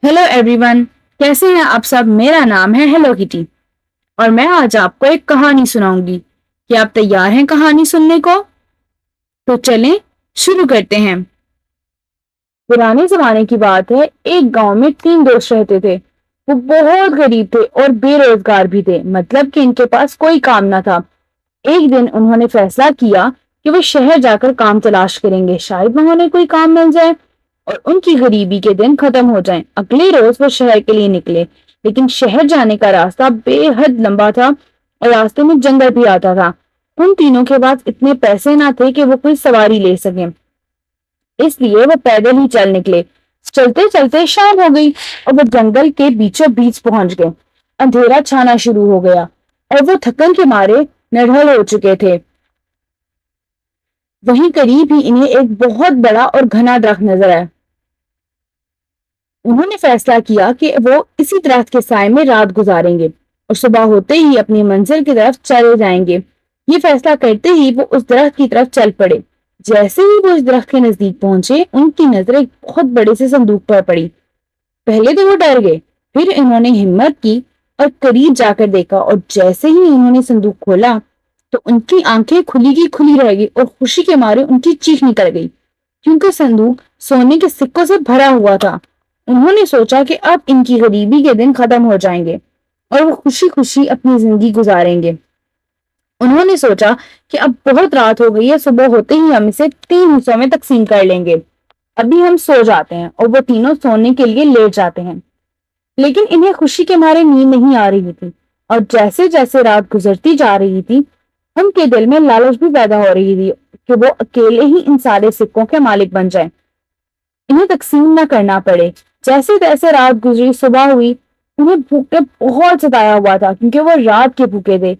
Hello everyone, कैसे हैं आप सब। मेरा नाम है हेलो किटी और मैं आज आपको एक कहानी सुनाऊंगी। क्या आप तैयार हैं कहानी सुनने को? तो चलें शुरू करते हैं। पुराने जमाने की बात है। एक गांव में 3 दोस्त रहते थे। वो बहुत गरीब थे और बेरोजगार भी थे, मतलब कि इनके पास कोई काम ना था। एक दिन उन्होंने फैसला किया कि वो शहर जाकर काम तलाश करेंगे, शायद वहां उन्हें कोई काम मिल जाए और उनकी गरीबी के दिन खत्म हो जाएं। अगले रोज वो शहर के लिए निकले, लेकिन शहर जाने का रास्ता बेहद लंबा था और रास्ते में जंगल भी आता था। उन तीनों के पास इतने पैसे ना थे कि वो कोई सवारी ले सकें, इसलिए वो पैदल ही चल निकले। चलते चलते शाम हो गई और वो जंगल के बीचों बीच पहुंच गए। अंधेरा छाना शुरू हो गया और वो थकन के मारे निढल हो चुके थे। वहीं करीब ही इन्हें एक बहुत बड़ा और घना दरख्त नजर आया। उन्होंने फैसला किया कि वो इसी दरख्त के साए में रात गुजारेंगे और सुबह होते ही अपनी मंजिल की तरफ चले जाएंगे। ये फैसला करते ही वो उस दरख्त की तरफ चल पड़े। जैसे ही वो इस दरख्त के नजदीक पहुंचे, उनकी नजर एक बहुत बड़े से संदूक पर पड़ी। पहले तो वो डर गए, फिर इन्होंने हिम्मत की और करीब जाकर देखा और जैसे ही उन्होंने संदूक खोला तो उनकी आंखें खुली की खुली रह गई और खुशी के मारे उनकी चीख निकल गई, क्योंकि संदूक सोने के सिक्कों से भरा हुआ था। उन्होंने सोचा कि अब इनकी गरीबी के दिन खत्म हो जाएंगे और वो खुशी खुशी अपनी जिंदगी गुजारेंगे। उन्होंने सोचा कि अब बहुत रात हो गई है, सुबह होते ही हम इसे 3 हिस्सों में तकसीम कर लेंगे। अभी हम सो जाते हैं। और वो तीनों सोने के लिए लेट जाते हैं, लेकिन इन्हें खुशी के मारे नींद नहीं आ रही थी और जैसे जैसे रात गुजरती जा रही थी, उनके दिल में लालच भी पैदा हो रही थी कि वो अकेले ही इन सारे सिक्कों के मालिक बन जाएं, इन्हें तकसीम न करना पड़े। जैसे तैसे रात गुजरी, सुबह हुई। उन्हें भूख ने बहुत सताया हुआ था, क्योंकि वो रात के भूखे थे।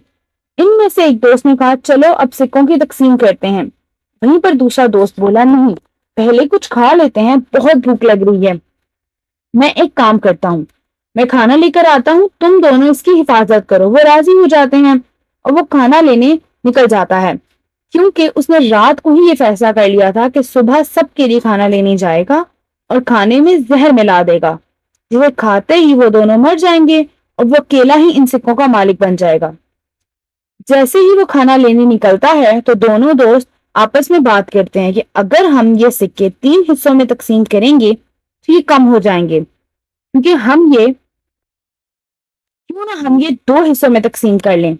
इनमें से एक दोस्त ने कहा, चलो अब सिक्कों की तकसीम करते हैं। वहीं पर दूसरा दोस्त बोला, नहीं, पहले कुछ खा लेते हैं, बहुत भूख लग रही है। मैं एक काम करता हूँ, मैं खाना लेकर आता हूँ, तुम दोनों इसकी हिफाजत करो। वो राजी हो जाते हैं और वो खाना लेने निकल जाता है, क्योंकि उसने रात को ही ये फैसला कर लिया था कि सुबह सबके लिए खाना लेने जाएगा और खाने में जहर मिला देगा, जिसे खाते ही वो दोनों मर जाएंगे और वो अकेला ही इन सिक्कों का मालिक बन जाएगा। जैसे ही वो खाना लेने निकलता है तो दोनों दोस्त आपस में बात करते हैं कि अगर हम ये सिक्के 3 हिस्सों में तकसीम करेंगे तो ये कम हो जाएंगे, क्योंकि क्यों ना हम ये 2 हिस्सों में तकसीम कर लें।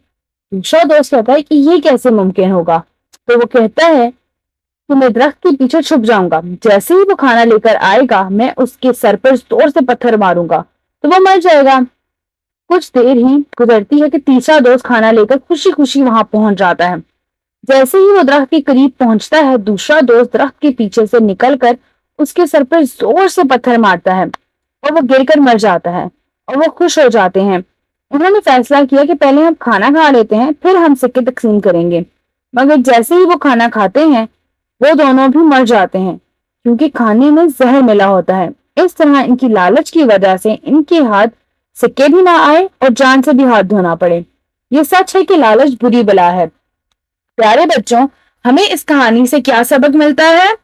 दूसरा दोस्त कहता है कि ये कैसे मुमकिन होगा। तो वो कहता है कि मैं दरख्त के पीछे छुप जाऊंगा, जैसे ही वो खाना लेकर आएगा मैं उसके सर पर जोर से पत्थर मारूंगा तो वो मर जाएगा। कुछ देर ही गुजरती है कि तीसरा दोस्त खाना लेकर खुशी खुशी वहां पहुंच जाता है। जैसे ही वो दरख्त के करीब पहुंचता है, दूसरा दोस्त दरख्त के पीछे से निकलकर उसके सर पर जोर से पत्थर मारता है और वो गिरकर मर जाता है और वो खुश हो जाते हैं। उन्होंने फैसला किया कि पहले हम खाना खा लेते हैं, फिर हम सिक्के तकसीम करेंगे। मगर जैसे ही वो खाना खाते हैं, वो दोनों भी मर जाते हैं, क्योंकि खाने में जहर मिला होता है। इस तरह इनकी लालच की वजह से इनके हाथ सिक्के भी ना आए और जान से भी हाथ धोना पड़े। ये सच है कि लालच बुरी बला है। प्यारे बच्चों, हमें इस कहानी से क्या सबक मिलता है?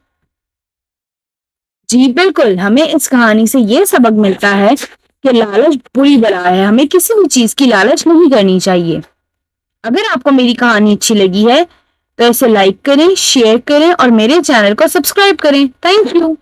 जी बिल्कुल, हमें इस कहानी से ये सबक मिलता है कि लालच बुरी बला है। हमें किसी भी चीज की लालच नहीं करनी चाहिए। अगर आपको मेरी कहानी अच्छी लगी है तो इसे लाइक करें, शेयर करें और मेरे चैनल को सब्सक्राइब करें। Thank you.